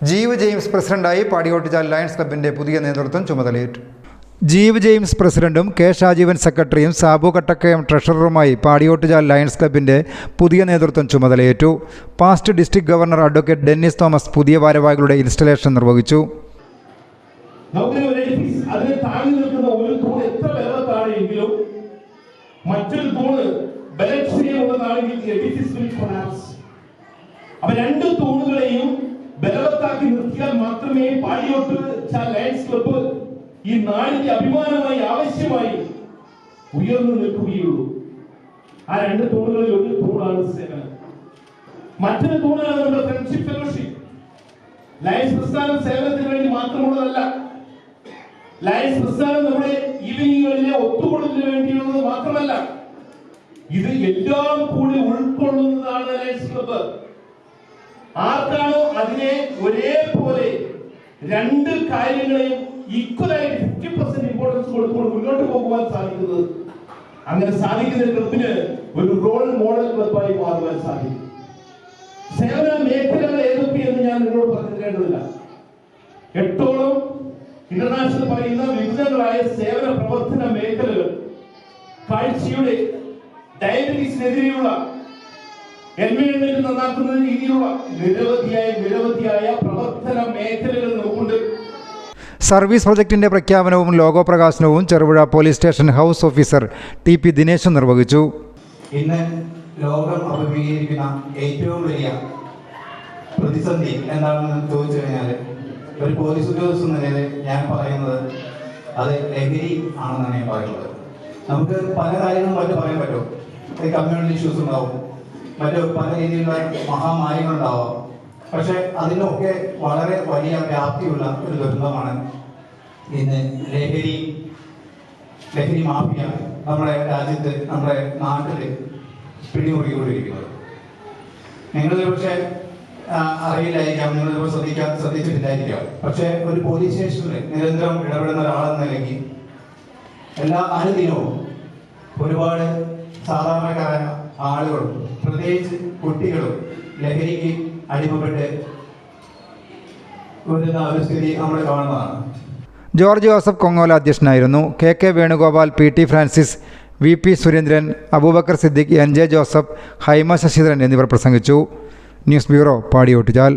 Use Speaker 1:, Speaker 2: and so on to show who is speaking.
Speaker 1: ജീവ് James പ്രസിഡന്റായി Padiyottuchal Lions ക്ലബിൻ്റെ പുതിയ നേതൃത്വം ചുമതലയേറ്റു. ജീവ് ജെയിംസ് പ്രസിഡന്റും കെ ഷാജീവൻ സെക്രട്ടറിയും സാബു കട്ടക്കയം ട്രഷററുമായി പാടിയോട്ടുചാൽ ലയൺസ് ക്ലബിൻ്റെ പുതിയ നേതൃത്വം ചുമതലയേറ്റു. Past district governor advocate Dennis Thomas പുതിയ ഭാരവാഹികളുടെ ഇൻസ്റ്റലേഷൻ നിർവഹിച്ചു.
Speaker 2: മറ്റൊരു തൂണ് രണ്ട് തൂണുകളെയും ബലവത്താക്കി നിർത്തിയാൽ മാത്രമേ പാടിയോട്ടുചാൽ ലയൺസ് ക്ലബ്ബ് ഈ നാടിന്റെ അഭിമാനമായി ആവശ്യമായി ഉയർന്നു നിൽക്കുകയുള്ളൂ. ആ രണ്ട് തൂണുകളിൽ ഒരു തൂണാണ് സേവനം, മറ്റൊരു തൂണാണ് നമ്മുടെ ഫ്രണ്ട്ഷിപ്പ് ഫെലോഷിപ്പ്. ലയൺസ് പ്രസ്ഥാനം സേവനത്തിന് വേണ്ടി മാത്രമുള്ളതല്ല. ലയൺസ് പ്രസ്ഥാനം നമ്മുടെ ഈവനിങ്ങുകളിലെ ഒത്തുകൂടലിന് വേണ്ടിയുള്ളത് മാത്രമല്ല, ഇത് എല്ലാം കൂടി ഉൾക്കൊള്ളുന്നതാണ് ലയൺസ് ക്ലബ്ബ്. ആർക്കാണോ അതിനെ ഒരേപോലെ രണ്ട് കാര്യങ്ങളെയും ഈക്വലായിട്ട് 50% ഇമ്പോർട്ടൻസ് കൊടുത്തുകൊണ്ട് മുന്നോട്ട് പോകുവാൻ സാധിക്കുന്നത്, അങ്ങനെ സാധിക്കുന്ന ക്ലബിന് ഒരു റോൾ മോഡൽ ക്ലബായി മാറുവാൻ സാധിക്കും. സേവന മേഖലകൾ ഏതൊക്കെയെന്ന് ഞാൻ നിങ്ങളോട് പറഞ്ഞിരിക്കേണ്ടതില്ല. 8ഓളം ഇന്റർനാഷണൽ പറയുന്ന വിവിധങ്ങളായ സേവന പ്രവർത്തന മേഖലകൾ, കാഴ്ചയുടെ, ഡയബറ്റീസിനെതിരെയുള്ള, എൻവയോൺമെന്റ് നന്നാക്കുന്ന രീതിയിലുള്ള നിരവധിയായ പ്രവർത്തന മേഖലകൾ നമുക്കുണ്ട്.
Speaker 1: സർവീസ് പ്രൊജക്ടിന്റെ പ്രഖ്യാപനവും ലോഗോ പ്രകാശനവും Cherupuzha police station house officer TP. Dineshan നിർവഹിച്ചു.
Speaker 3: ഇന്ന് ലോകം അഭിമുഖീകരിക്കുന്ന ഏറ്റവും വലിയ പ്രതിസന്ധി എന്താണെന്ന് ചോദിച്ചു കഴിഞ്ഞാൽ, ഒരു പോലീസ് ഉദ്യോഗസ്ഥ നിലയിൽ ഞാൻ പറയുന്നത് അത് ലഹരി ആണെന്നാണ് ഞാൻ പറയുന്നത്. നമുക്ക് പല കാര്യങ്ങളും പറയാൻ പറ്റും. കമ്മ്യൂണിറ്റി ഇഷ്യൂസ് ഉണ്ടാവും, മറ്റു പല രീതിയിലുള്ള മഹാമാരികളുണ്ടാവാം. പക്ഷെ അതിനൊക്കെ വളരെ വലിയ വ്യാപ്തിയുള്ള ഒരു ദുരന്തമാണ് ഇന്ന് ലഹരി മാഫിയ നമ്മുടെ രാജ്യത്ത്, നമ്മുടെ നാട്ടിൽ പിടിമുറുകിക്കൊണ്ടിരിക്കുന്നത്. നിങ്ങളിത് പക്ഷെ അറിയില്ലായിരിക്കാം, നിങ്ങളിത് ശ്രദ്ധിച്ചിട്ടില്ലായിരിക്കാം. പക്ഷെ ഒരു പോലീസ് സ്റ്റേഷനിൽ നിരന്തരം ഇടപെടുന്ന ഒരാളെന്ന നിലയ്ക്ക് എല്ലാ അനുദിനവും ഒരുപാട് സാധാരണക്കാരായ ആളുകളും പ്രത്യേകിച്ച് കുട്ടികളും ലഹരിക്ക് അടിമപ്പെട്ട് വരുന്ന ഒരു സ്ഥിതി നമ്മൾ കാണുന്നതാണ്.
Speaker 1: ജോർജ് ജോസഫ് കൊങ്ങോല അധ്യക്ഷനായിരുന്നു. K Venugopal, P T. Francis, V P. Surendran, Abubakar Siddique, N J. Joseph, Haima Sasidharan എന്നിവർ പ്രസംഗിച്ചു. News bureau, Padiyottuchal.